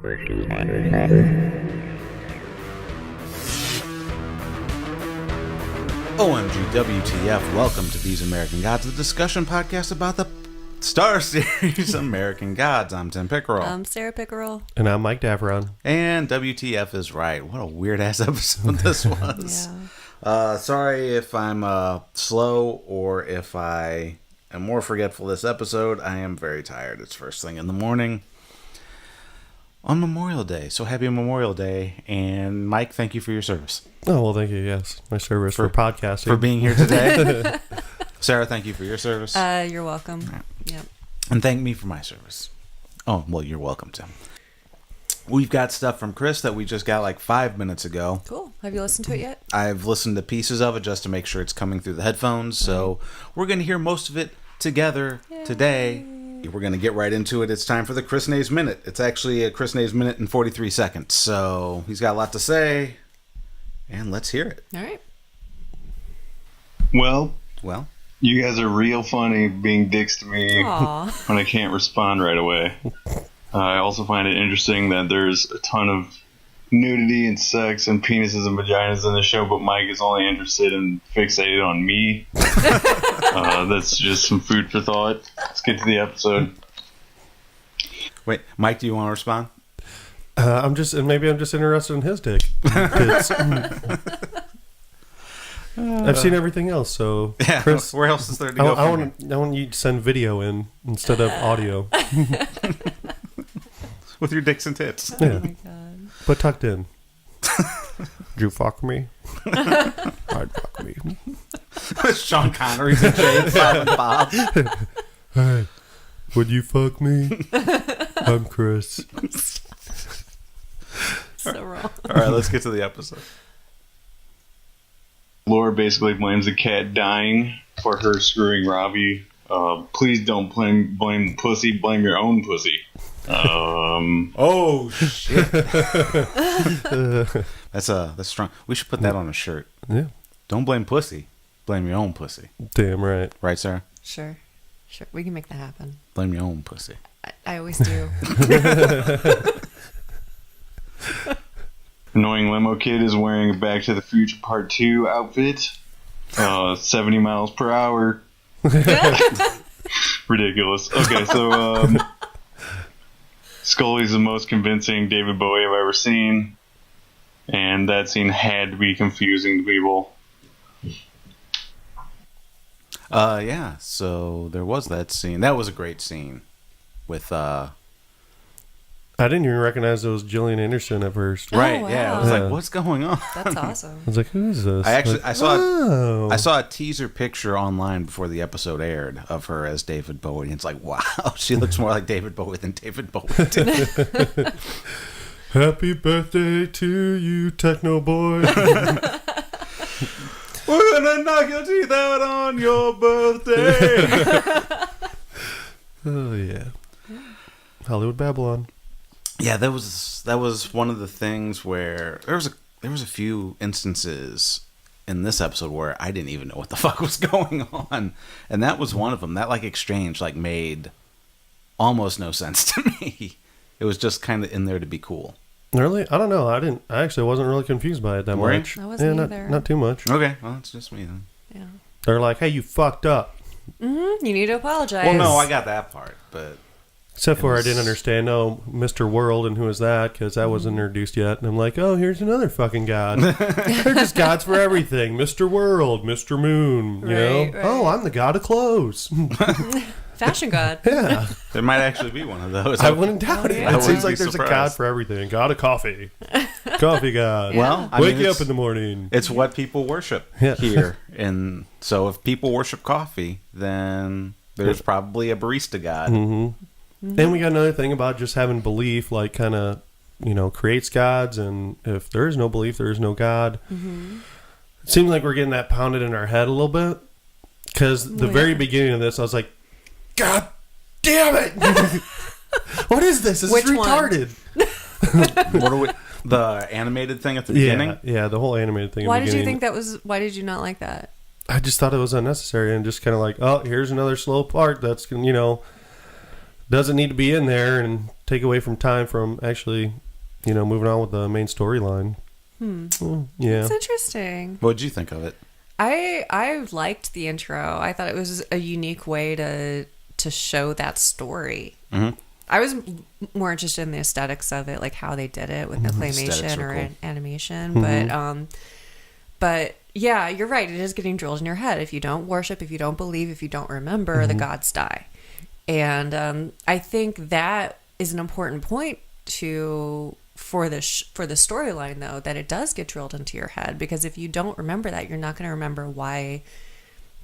OMG WTF, welcome to These American Gods, the discussion podcast about the Star Series American Gods. I'm Tim Pickerel. I'm Sarah Pickerel. And I'm Mike Davron. And WTF is right. What a weird-ass episode this was. Sorry if I'm slow or if I am more forgetful this episode. I am very tired. It's first thing in the morning on Memorial Day. So happy Memorial Day. And Mike, thank you for your service. Oh, well, thank you. Yes. My service for podcasting. For being here today. Sarah, thank you for your service. You're welcome. Right. Yep. And thank me for my service. Oh, well, you're welcome, Tim. We've got stuff from Chris that we just got like 5 minutes ago. Cool. Have you listened to it yet? I've listened to pieces of it just to make sure it's coming through the headphones. So we're going to hear most of it together today. We're going to get right into it. It's time for the Chris Nays Minute. It's actually a Chris Nays Minute in 43 seconds. So he's got a lot to say. And let's hear it. All right. Well, you guys are real funny being dicks to me when I can't respond right away. I also find it interesting that there's a ton of nudity and sex and penises and vaginas in the show, but Mike is only interested and fixated on me. That's just some food for thought. Let's get to the episode. Wait, Mike, do you want to respond? Maybe I'm just interested in his dick. I've seen everything else, so yeah, Chris, where else is there to go? I want you to send video in instead of audio. With your dicks and tits. Yeah. Oh my god. But tucked in. Did you fuck me? I'd fuck me. Sean Connery's in Jade, Silent Bob. Hey, would you fuck me? I'm Chris. So wrong. All right, let's get to the episode. Laura basically blames the cat dying for her screwing Robbie. Please don't blame the pussy, blame your own pussy. Oh shit. That's strong. We should put that on a shirt. Yeah. Don't blame pussy, blame your own pussy. Damn right. Right, Sarah? Sure. We can make that happen. Blame your own pussy. I always do. Annoying limo kid is wearing a Back to the Future Part 2 outfit. 70 miles per hour. Ridiculous. Okay, so Scully's the most convincing David Bowie I've ever seen. And that scene had to be confusing to people. Yeah, so there was that scene. That was a great scene with I didn't even recognize it was Gillian Anderson at first. Right, wow. yeah. I was like, what's going on? That's awesome. I was like, who is this? I saw a teaser picture online before the episode aired of her as David Bowie. And it's like, wow, she looks more like David Bowie than David Bowie did. Happy birthday to you, Techno Boy. We're gonna knock your teeth out on your birthday. Oh yeah, Hollywood Babylon. Yeah, that was one of the things where there was a few instances in this episode where I didn't even know what the fuck was going on, and that was one of them. That exchange made almost no sense to me. It was just kind of in there to be cool. Really? I don't know. I actually wasn't really confused by it that much. I wasn't either. Not too much. Okay, well, it's just me then. Yeah. They're like, hey, you fucked up. Mm-hmm. You need to apologize. Well, no, I got that part, but except for I didn't understand. Oh, Mr. World, and who is that? Because that wasn't introduced yet. And I'm like, oh, here's another fucking god. They're just gods for everything. Mr. World, Mr. Moon. You know? Right. Oh, I'm the god of clothes. Fashion god. Yeah. there might actually be one of those. I wouldn't doubt it. yeah. It seems like be there's surprised. a god for everything. God of coffee. Coffee god. Well, I wake mean, you up in the morning. It's what people worship here, and so if people worship coffee, then there's probably a barista god. Mm-hmm. And we got another thing about just having belief, kind of, creates gods, and if there is no belief, there is no God. Mm-hmm. It seems like we're getting that pounded in our head a little bit, because the very beginning of this, I was like, God damn it! What is this? This is retarded. What are we? The animated thing at the beginning? Yeah, the whole animated thing. Why did you think that was? Why did you not like that? I just thought it was unnecessary and just kind of like, oh, here's another slow part that's, doesn't need to be in there and take away from time from actually, moving on with the main storyline. Yeah. It's interesting. What did you think of it? I liked the intro. I thought it was a unique way to show that story. Mm-hmm. I was more interested in the aesthetics of it, like how they did it with the claymation or cool. animation. But yeah, you're right. It is getting drilled in your head. If you don't worship, if you don't believe, if you don't remember, the gods die. And I think that is an important point for the storyline, though, that it does get drilled into your head, because if you don't remember that, you're not going to remember why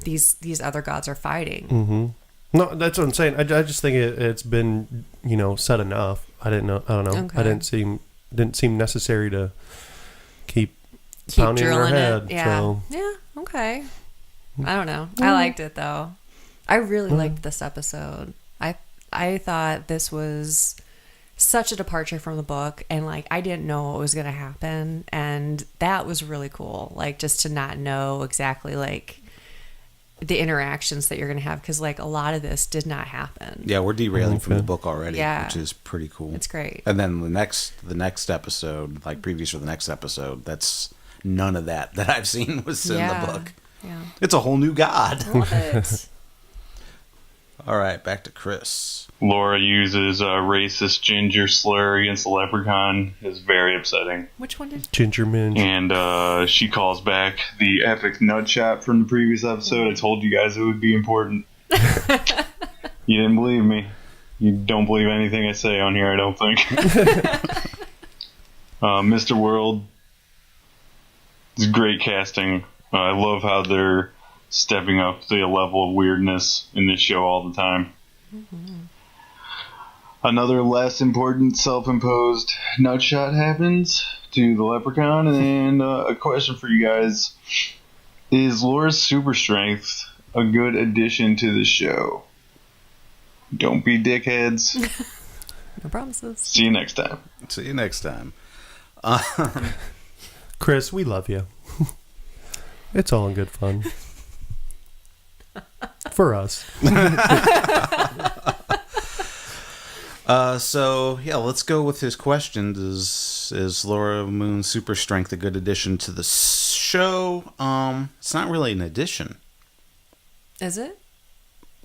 these other gods are fighting. Mm-hmm. No, that's what I'm saying. I just think it's been said enough. I don't know. Okay. I didn't seem necessary to keep pounding in her drilling head. it. Yeah. So. Yeah. Okay. I don't know. I liked it though. I really liked this episode. I thought this was such a departure from the book, and like I didn't know what was going to happen, and that was really cool. Like just to not know exactly like the interactions that you're going to have, because like a lot of this did not happen. Yeah, we're derailing from the book already, which is pretty cool. It's great. And then the next episode, like previews for the next episode, that's none of that I've seen was in the book. Yeah. It's a whole new god. I love it. All right, back to Chris. Laura uses a racist ginger slur against the leprechaun. It's very upsetting. Which one did Ginger Minge. And she calls back the epic nut shot from the previous episode. I told you guys it would be important. You didn't believe me. You don't believe anything I say on here, I don't think. Mr. World. It's great casting. I love how they're stepping up to a level of weirdness in this show all the time. Mm-hmm. Another less important self-imposed nutshot happens to the leprechaun, and a question for you guys. Is Laura's super strength a good addition to the show? Don't be dickheads. No promises. See you next time. See you next time. Chris, we love you. It's all in good fun. For us. So yeah, let's go with his question. Is Laura Moon's super strength a good addition to the show? It's not really an addition. Is it?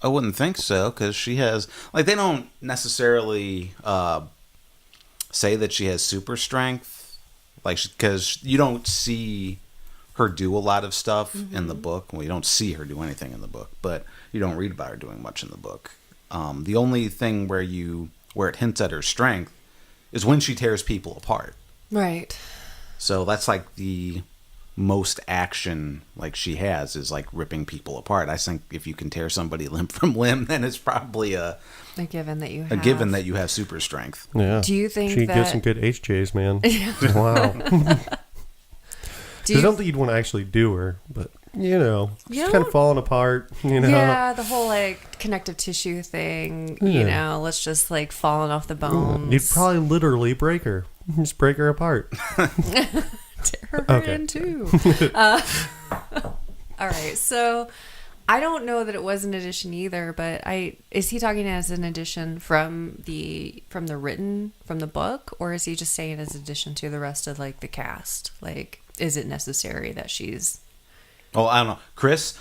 I wouldn't think so, because she has, like, they don't necessarily say that she has super strength, like, because you don't see her do a lot of stuff in the book. Well, you don't see her do anything in the book, but you don't read about her doing much in the book. The only thing where it hints at her strength is when she tears people apart. Right. So that's like the most action like she has is like ripping people apart. I think if you can tear somebody limb from limb, then it's probably a given that you have super strength. Yeah. Do you think she that gets some good HJs, man? Wow. I don't think you'd want to actually do her, but she's kind of falling apart. Yeah, the whole like connective tissue thing. Yeah. Let's just like falling off the bones. You'd probably literally break her. Just break her apart. Tear her in two. All right, so I don't know that it was an addition either, but is he talking as an addition from the book, or is he just saying as addition to the rest of like the cast? Like, is it necessary that she's? Oh, I don't know, Chris.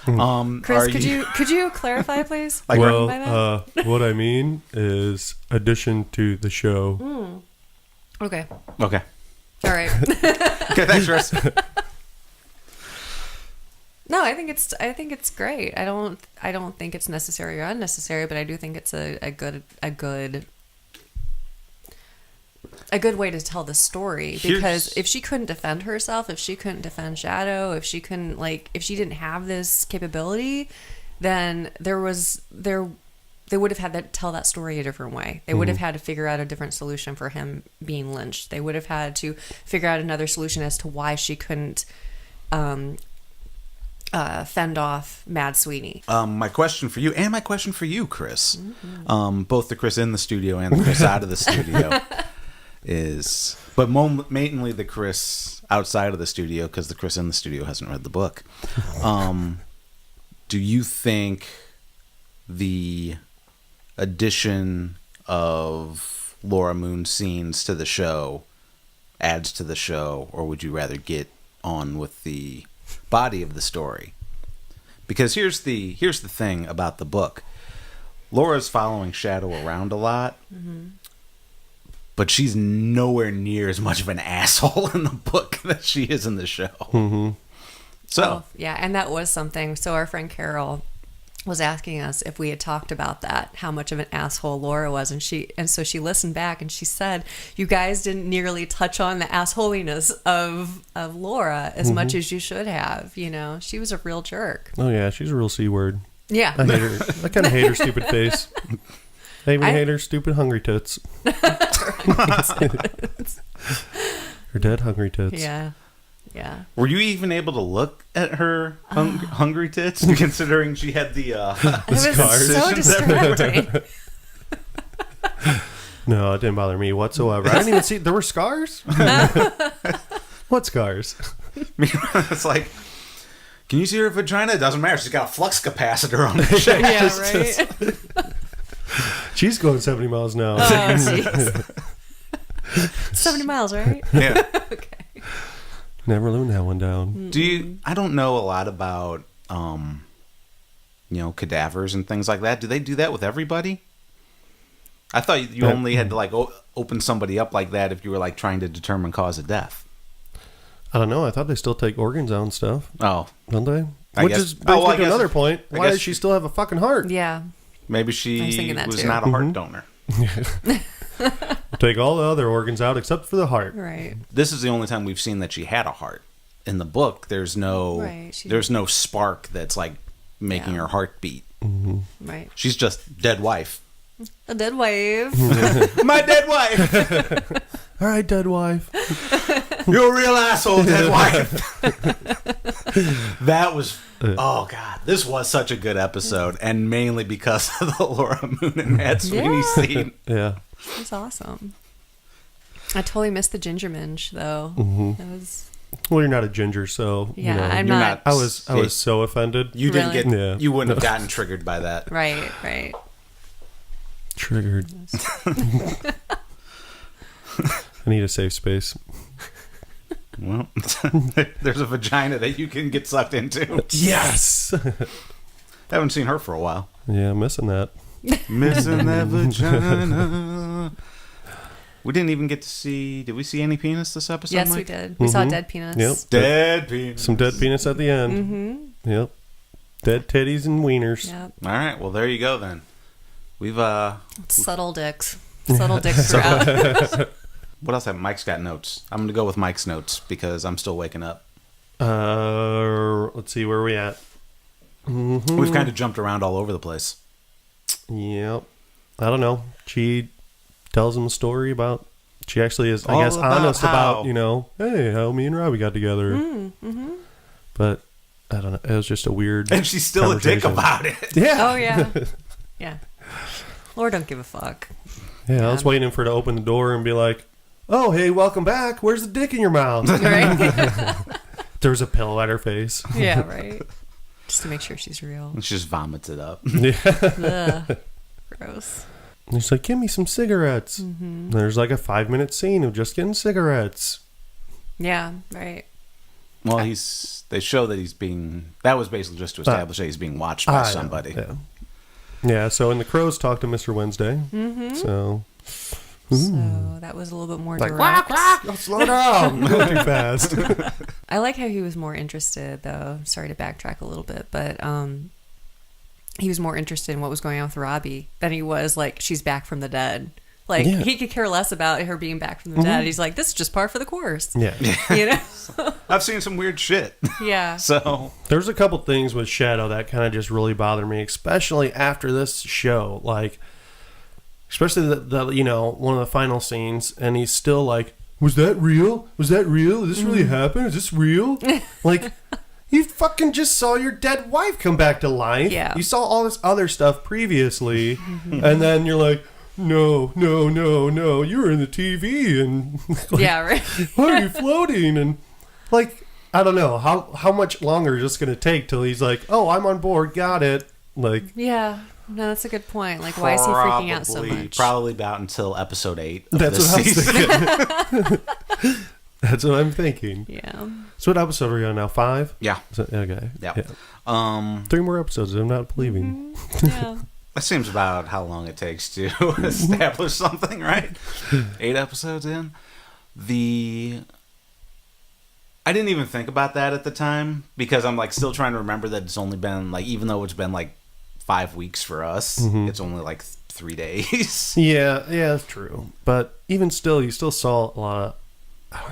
Chris, could you clarify, please? Well, what I mean is addition to the show. Okay. Okay. All right. Okay, thanks, Chris. No, I think it's great. I don't think it's necessary or unnecessary, but I do think it's a good way to tell the story, because if she couldn't defend herself, if she couldn't defend Shadow, if she didn't have this capability, then they would have had to tell that story a different way. They would have had to figure out a different solution for him being lynched. They would have had to figure out another solution as to why she couldn't fend off Mad Sweeney. My question for you, and my question for you, Chris, both the Chris in the studio and the Chris out of the studio, is, but mainly the Chris outside of the studio, because the Chris in the studio hasn't read the book. Do you think the addition of Laura Moon scenes to the show adds to the show, or would you rather get on with the body of the story? Because here's the thing about the book. Laura's following Shadow around a lot, but she's nowhere near as much of an asshole in the book that she is in the show. Mm-hmm. So, yeah, and that was something. So our friend Carol was asking us if we had talked about that, how much of an asshole Laura was, and so she listened back and she said, "You guys didn't nearly touch on the assholiness of Laura as much as you should have. You know, she was a real jerk." Oh yeah, she's a real C word. Yeah, I hate her. I kind of hate her stupid face. I even hate her stupid hungry tits. Her dead hungry tits. yeah, yeah. were you even able to look at her hungry tits, considering she had the It was scars. so distracting. No, it didn't bother me whatsoever. I didn't even see. There were scars. What scars? It's like, can you see her vagina? It doesn't matter. She's got a flux capacitor on her chest. Yeah, right. She's going 70 miles an hour. Oh, jeez. 70 miles, right? Yeah. Okay. Never living that one down. Do you? I don't know a lot about, cadavers and things like that. Do they do that with everybody? I thought you only had to like open somebody up like that if you were like trying to determine cause of death. I don't know. I thought they still take organs out and stuff. Oh, Don't they? I Which guess- is brings oh, me I to guess- another point. I Why guess- does she still have a fucking heart? Yeah. maybe I was she thinking that was too. not a heart donor. Take all the other organs out except for the heart. Right. This is the only time we've seen that she had a heart. In the book, there's no Right, there's no spark that's like making Yeah. her heart beat. Right. She's just dead wife. A dead wave. My dead wife. All right, dead wife. You're a real asshole, dead wife. That was oh god, this was such a good episode, and mainly because of the Laura Moon and Matt Sweeney Yeah. scene. Yeah. It's awesome. I totally missed the ginger minge though. It was Well, you're not a ginger, so yeah. you know. I'm you're not, I was so offended. You didn't Really? get. Yeah. You wouldn't have gotten triggered by that. right. Right. Triggered. I need a safe space. Well, there's a vagina that you can get sucked into. Yes. Haven't seen her for a while. Yeah, I'm missing that. Missing that vagina. We didn't even get to see. Did we see any penis this episode? Yes, Mike? we did. We saw dead penis. Yep. Dead penis. Some dead penis at the end. Yep. Dead titties and wieners. Yep. All right. Well, there you go then. We've Subtle dicks. Subtle dicks throughout. What else? Mike's got notes. I'm gonna go with Mike's notes because I'm still waking up. Let's see where we at. We've kind of jumped around all over the place. Yep. I don't know. She tells him a story about. She actually is, I All guess, about honest how- about, hey, how me and Robbie got together. But I don't know. It was just a weird. And she's still a dick conversation. about it. Yeah. Oh yeah. Yeah. Lord don't give a fuck. Yeah, I was waiting for her to open the door and be like, "Oh, hey, welcome back. Where's the dick in your mouth?" Right? There was a pillow at her face. Yeah, right. Just to make sure she's real. And she just vomits it up. Ugh. Gross. And she's like, "Give me some cigarettes." And there's like a 5-minute scene of just getting cigarettes. Yeah, right. Well, they show that he's being. That was basically just to establish that he's being watched by somebody. Yeah. Yeah. So, and the crows talk to Mr. Wednesday. So. So that was a little bit more Like, direct. oh, slow down. Go too fast. I like how he was more interested, though. Sorry to backtrack a little bit, but he was more interested in what was going on with Robbie than he was like, she's back from the dead. Like, Yeah. he could care less about her being back from the dead. He's like, this is just par for the course. Yeah. You know? I've seen some weird shit. Yeah. So There's a couple things with Shadow that kind of just really bother me, especially after this show. Like, especially the one of the final scenes, and he's still like, "Was that real? Was that real? Is this really happen? Is this real?" Like, you fucking just saw your dead wife come back to life. Yeah. You saw all this other stuff previously, and then you're like, no, you were in the TV, and like, Yeah, right. why are you floating? And like, I don't know how much longer is this going to take till he's like, "Oh, I'm on board, got it." Like, Yeah. No, that's a good point. Like, why is he freaking out so much? Probably about until episode 8 of That's this what I was season. thinking. That's what I'm thinking. Yeah. So what episode are we on now? 5? Yeah. Okay. Yeah. Yeah. 3 more episodes. I'm not believing. Yeah. That seems about how long it takes to establish something, right? 8 episodes in. I didn't even think about that at the time because I'm like still trying to remember that it's only been like, even though it's been like 5 weeks for us, it's only like 3 days. Yeah, that's true. But even still, you still saw a lot of.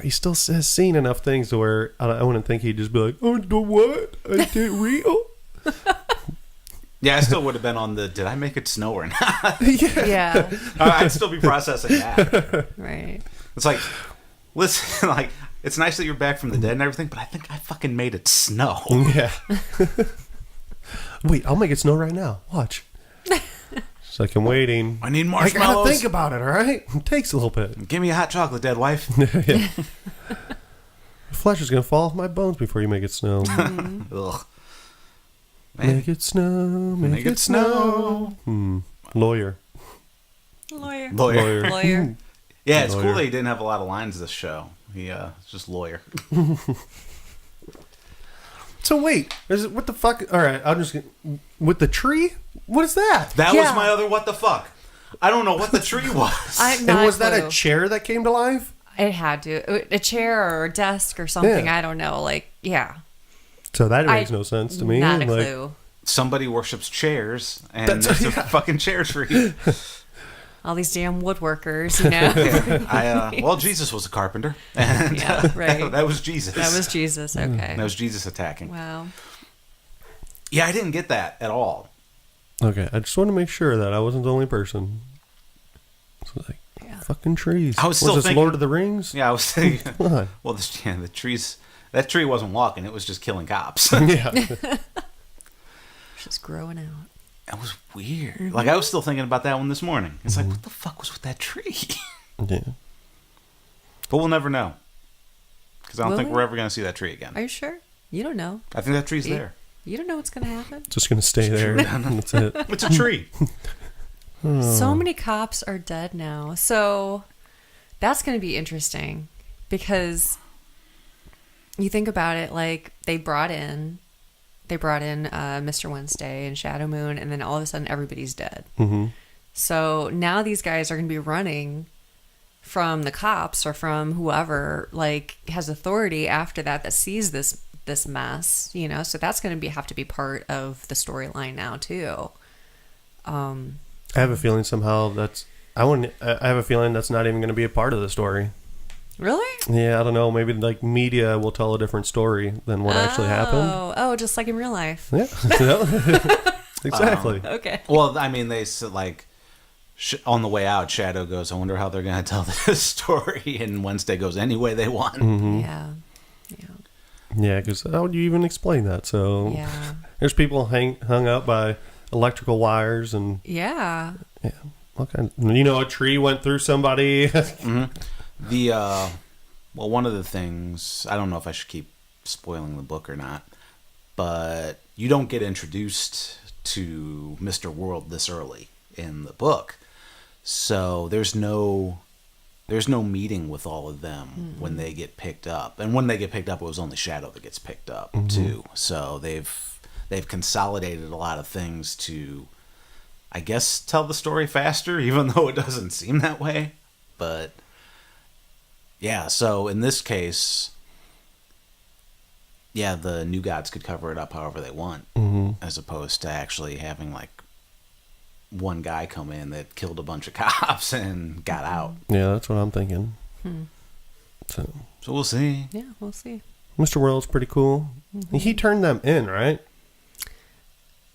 He still has seen enough things to where I wouldn't think he'd just be like, "Oh, the what? I did real." Yeah, I still would have been on the did I make it snow or not? Yeah. I'd still be processing that. Right. It's like, listen, like, it's nice that you're back from the dead and everything, but I think I fucking made it snow. Yeah. Wait, I'll make it snow right now. Watch. It's like I'm waiting. I need I marshmallows. gotta think about it, all right? It takes a little bit. Give me a hot chocolate, dead wife. Yeah. The flesh is gonna fall off my bones before you make it snow. Ugh. Man, Make it snow. make it snow. Lawyer. Lawyer. Yeah, it's cool Lawyer. that he didn't have a lot of lines this show. He it's just lawyer. So wait, what the fuck? All right, I'm just with the tree. What is that? That Yeah. was my other what the fuck. I don't know what the tree was. I'm And not was that clue. a chair that came to life? It had to. A chair or a desk or something. Yeah. I don't know. Like, yeah. So that makes no sense to me. Not a Like, clue. Somebody worships chairs, and That's- there's a fucking chair tree. All these damn woodworkers, you know? Well, Jesus was a carpenter. And Yeah, right. that was Jesus. That was Jesus. Okay. That was Jesus attacking. Wow. Yeah, I didn't get that at all. Okay, I just want to make sure that I wasn't the only person. It's like Yeah. fucking trees. I was still this thinking- Lord of the Rings? Yeah, I was thinking. Come on. Well, the trees. That tree wasn't walking; it was just killing cops. Yeah. It's just growing out. That was weird. Like I was still thinking about that one this morning. It's like, what the fuck was with that tree? Yeah. But we'll never know because I don't Will think we? we're ever going to see that tree again. Are you sure? You don't know. I think that tree's there. You don't know what's going to happen. Just gonna stay there. That's it. It's a tree. So many cops are dead now. So that's going to be interesting because you think about it, like they brought in Mr. Wednesday and Shadow Moon, and then all of a sudden everybody's dead. Mm-hmm. So now these guys are going to be running from the cops or from whoever like has authority after that sees this mess, you know. So that's going to have to be part of the storyline now too. I have a feeling somehow I have a feeling that's not even going to be a part of the story. Really? Yeah, I don't know. Maybe like media will tell a different story than what actually happened. Oh, just like in real life. Yeah. Exactly. Okay. Well, I mean, they said like on the way out, Shadow goes, "I wonder how they're going to tell this story," and Wednesday goes, "Any way they want." Yeah. Yeah. Yeah, because how would you even explain that? So Yeah. there's people hung up by electrical wires and Yeah. all kinds. A tree went through somebody. Well, one of the things, I don't know if I should keep spoiling the book or not, but you don't get introduced to Mr. World this early in the book. So there's no meeting with all of them when they get picked up. And when they get picked up, it was only Shadow that gets picked up too. So they've consolidated a lot of things to, I guess, tell the story faster, even though it doesn't seem that way. But yeah, so in this case, yeah, the New Gods could cover it up however they want, as opposed to actually having like one guy come in that killed a bunch of cops and got out. Yeah, that's what I'm thinking. So So we'll see. Yeah, we'll see. Mr. World's pretty cool. He turned them in, right?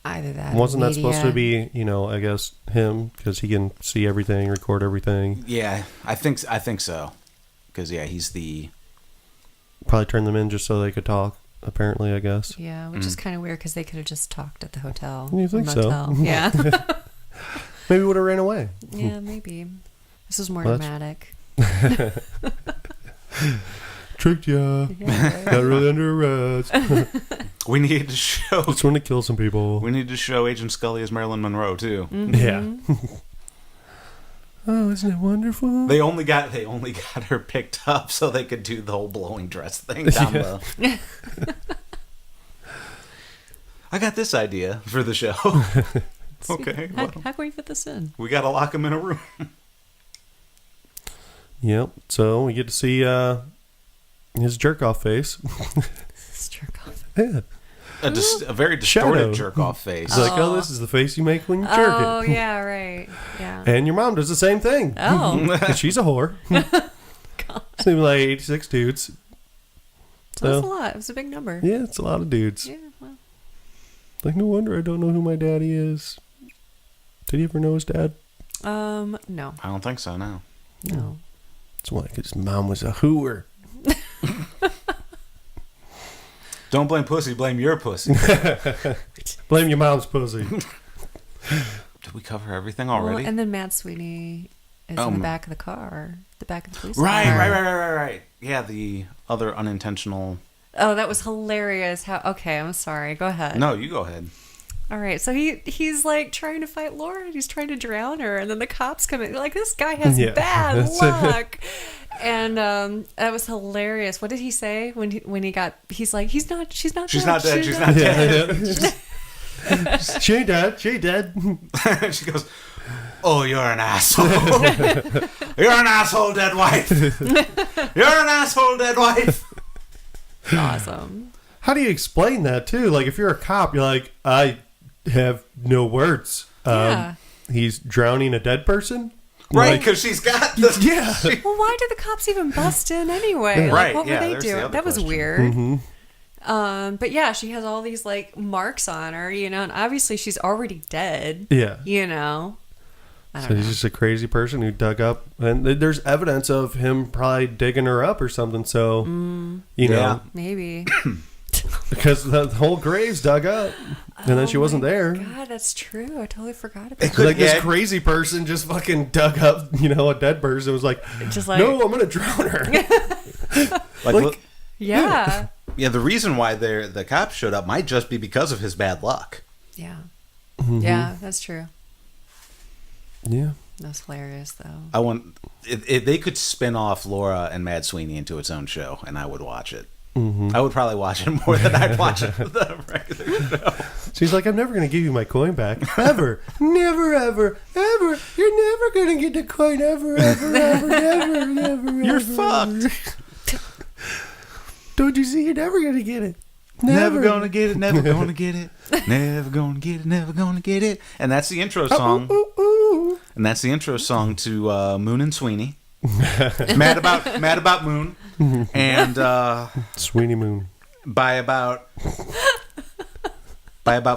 Either that. Wasn't or that supposed to media. be, I guess him because he can see everything, record everything. Yeah, I think so. Because yeah, he's the Probably turned them in just so they could talk. Apparently, I guess. Yeah, which is kind of weird because they could have just talked at the hotel. You or think so? motel. Yeah. Maybe would have ran away. Yeah, maybe. This is more Well, dramatic. Tricked ya. Yeah, right. Got really under arrest. We need to show. Just want to kill some people. We need to show Agent Scully as Marilyn Monroe too. Yeah. Oh, isn't it wonderful? They only got her picked up so they could do the whole blowing dress thing down the. I got this idea for the show. Okay, How, well, how can we fit this in? we gotta lock him in a room. Yep. So we get to see his jerk off face. This jerk off. Yeah. A very distorted Shadow. jerk off face. It's like, oh, this is the face you make when you jerk Oh, it. yeah, right. Yeah. And your mom does the same thing. Oh. 'Cause she's a whore. Seems like 86 dudes. So that's a lot. It was a big number. Yeah, it's a lot of dudes. Yeah, well. Like, no wonder I don't know who my daddy is. Did he ever know his dad? No. I don't think so. No. No. That's why, because his mom was a hooer. Don't blame pussy. Blame your pussy. Blame your mom's pussy. Did we cover everything already? Well, and then Matt Sweeney is in the back of the car. The back of the police Right. car. Yeah, the other unintentional. Oh, that was hilarious. How? Okay, I'm sorry. Go ahead. No, you go ahead. All right. So he's like trying to fight Laura. And he's trying to drown her, and then the cops come in. Like, this guy has Yeah. bad luck. And that was hilarious. What did he say when he got? He's like, she's not dead. She's not dead. She's not dead. She ain't dead. She ain't dead. She goes, "Oh, you're an asshole. You're an asshole, dead wife. You're an asshole, dead wife." Awesome. How do you explain that, too? Like, if you're a cop, you're like, I have no words. Yeah. He's drowning a dead person? Right, Like, because she's got the. yeah. Well, why did the cops even bust in anyway? Like, Right, what yeah, were they there's the doing? other That was question. weird. Mm-hmm. But yeah, she has all these like marks on her, you know, and obviously she's already dead. Yeah. You know. I So don't he's know. just a crazy person who dug up, and there's evidence of him probably digging her up or something. So, you know, Maybe. because the whole grave's dug up, and then she wasn't there. God, that's true. I totally forgot about It that. could- Like this yeah. crazy person just fucking dug up, you know, a dead person. It was like, Just like, no, I'm gonna drown her. Like, yeah. yeah, the reason why the cops showed up might just be because of his bad luck. Yeah. Mm-hmm. Yeah, that's true. Yeah. That's hilarious, though. I want if they could spin off Laura and Mad Sweeney into its own show, and I would watch it. I would probably watch it more than I'd watch the regular show. She's like, I'm never gonna give you my coin back, ever, never, ever, ever. You're never gonna get the coin, ever, ever, ever, never, never. You're ever. fucked. Don't you see? You're never gonna get it. Never gonna get it. Never gonna get it. Never gonna get it. Never gonna get it. And that's the intro song. Ooh, ooh. And that's the intro song to Moon and Sweeney. Mad about Moon. And Sweeney Moon. by about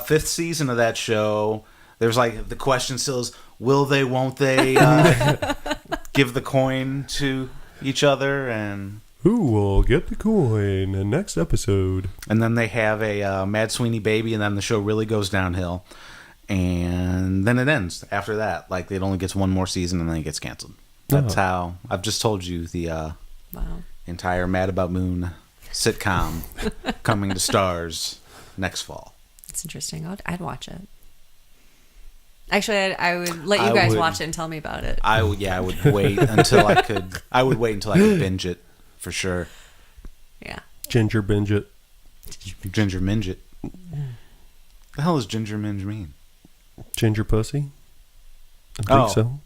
fifth season of that show, there's like the question still is, will they, won't they give the coin to each other? And Who will get the coin in next episode? then they have a Mad Sweeney baby, and then the show really goes downhill. And then it ends after that. Like, it only gets one more season, and then it gets canceled. That's how I've just told you the Wow. entire Mad About Moon sitcom coming to stars next fall. That's interesting. I'd watch it. Actually, I would let you I guys would- watch it and tell me about it. I would wait until I could. I would wait until I could binge it for sure. Yeah. Ginger binge it. Ginger minge it. The hell does ginger minge mean? Ginger pussy. I think Oh. so.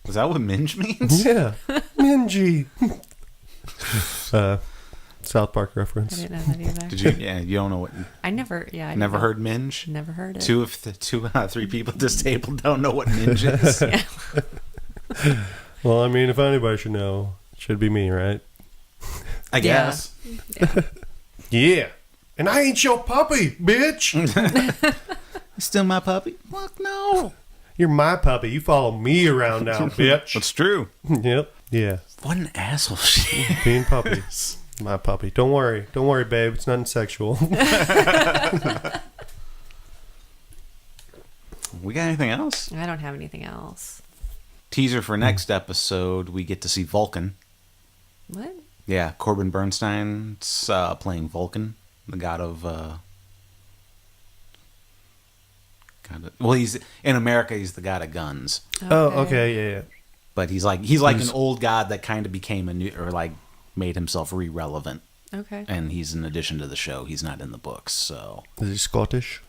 Is that what minge means? Yeah. Mingy. South Park I reference. didn't know that either. Did you? Yeah, you don't know what. I never. Yeah. I Never didn't- heard minge. Never heard it. Two out of three people at this table don't know what minge is. Well, I mean, if anybody should know, it should be me, right? I guess. Yeah. And I ain't your puppy, bitch. Still my puppy? Fuck no. You're my puppy. You follow me around now, bitch. That's true. Yep. Yeah. What an asshole she is. Being puppy. My puppy. Don't worry. Don't worry, babe. It's nothing sexual. We got anything else? I don't have anything else. Teaser for next episode, we get to see Vulcan. What? Yeah, Corbin Bernstein's playing Vulcan, the god of Well, he's in America. He's the god of guns. Oh, okay, yeah. But he's like an old god that kind of became made himself irrelevant. Okay. And he's an addition to the show. He's not in the books, so. Is he Scottish?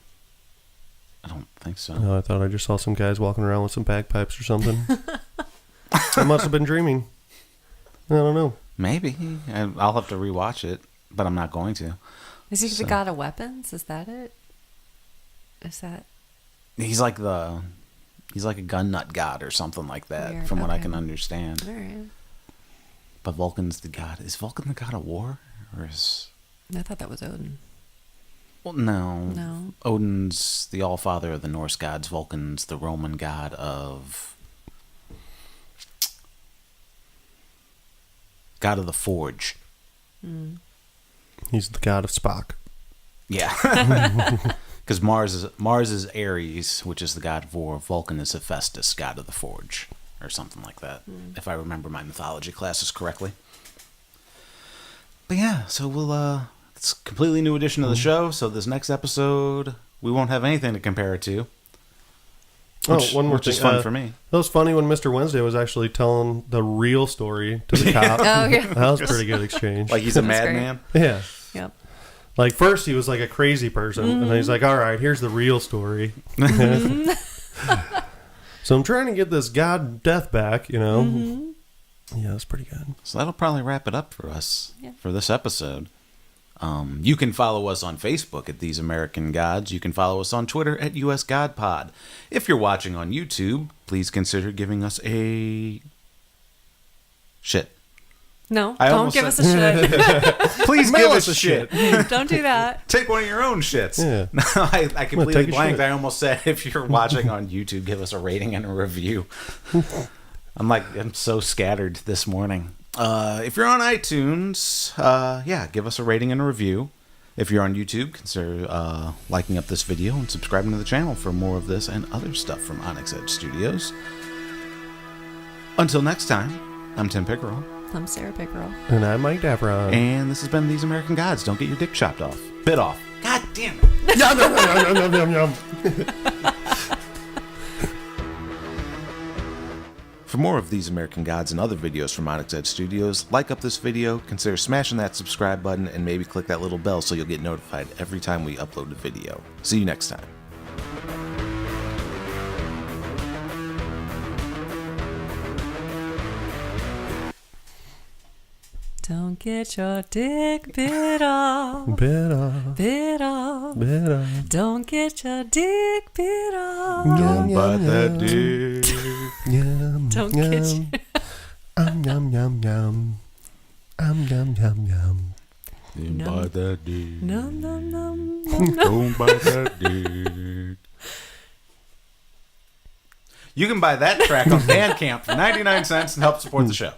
I don't think so. No, I thought I just saw some guys walking around with some bagpipes or something. I must have been dreaming. I don't know. Maybe. I'll have to rewatch it, but I'm not going to. Is he the god of weapons? Is that it? Is that? He's like a gun nut god or something like that, Weird. from what I Okay. can understand. All right. But Vulcan's the god. Is Vulcan the god of war? Or is... I thought that was Odin. Well, no. No. Odin's the all-father of the Norse gods. Vulcan's the Roman god of... God of the Forge. He's the god of Spock. Yeah. Because Mars is Ares, which is the god of war. Vulcan is Hephaestus, god of the Forge. Or something like that, if I remember my mythology classes correctly. But yeah, so it's a completely new edition of the show, so this next episode, we won't have anything to compare it to. One more which thing. is fun for me. That was funny when Mr. Wednesday was actually telling the real story to the cop. Oh, yeah. That was a pretty good exchange. Like he's a That's madman. Yeah. Yep. Like first he was like a crazy person, and then he's like, all right, here's the real story. So I'm trying to get this god death back, you know. Yeah, that's pretty good. So that'll probably wrap it up for us Yeah. for this episode. You can follow us on Facebook at These American Gods. You can follow us on Twitter at US God Pod. If you're watching on YouTube, please consider giving us a shit. No, I don't almost give us said- a shit. Please Mail give us us a a shit. Don't do that. Take one of your own shits. Yeah. No, I completely take a blanked. shit. I almost said if you're watching on YouTube, give us a rating and a review. I'm so scattered this morning. If you're on iTunes, give us a rating and a review. If you're on YouTube, consider liking up this video and subscribing to the channel for more of this and other stuff from Onyx Edge Studios. Until next time, I'm Tim Pickerel. I'm Sarah Pickerel. And I'm Mike Davron. And this has been These American Gods. Don't get your dick chopped off. Bit off. God damn it. Yum, yum, yum, yum, yum, yum. For more of These American Gods and other videos from Onyx Edge Studios, like up this video, consider smashing that subscribe button, and maybe click that little bell so you'll get notified every time we upload a video. See you next time. Don't get your dick bit off. Bit off, Bit off. bit off. Don't get your dick bit off. Yum, But yum, that yum. dick. Yum, Don't yum. get you. Yum, yum, yum. Yum, yum, yum. Don't Num. bite that dick. Num, num, num, num. Don't bite that dick. You can buy that track on Bandcamp for 99 cents and help support the show.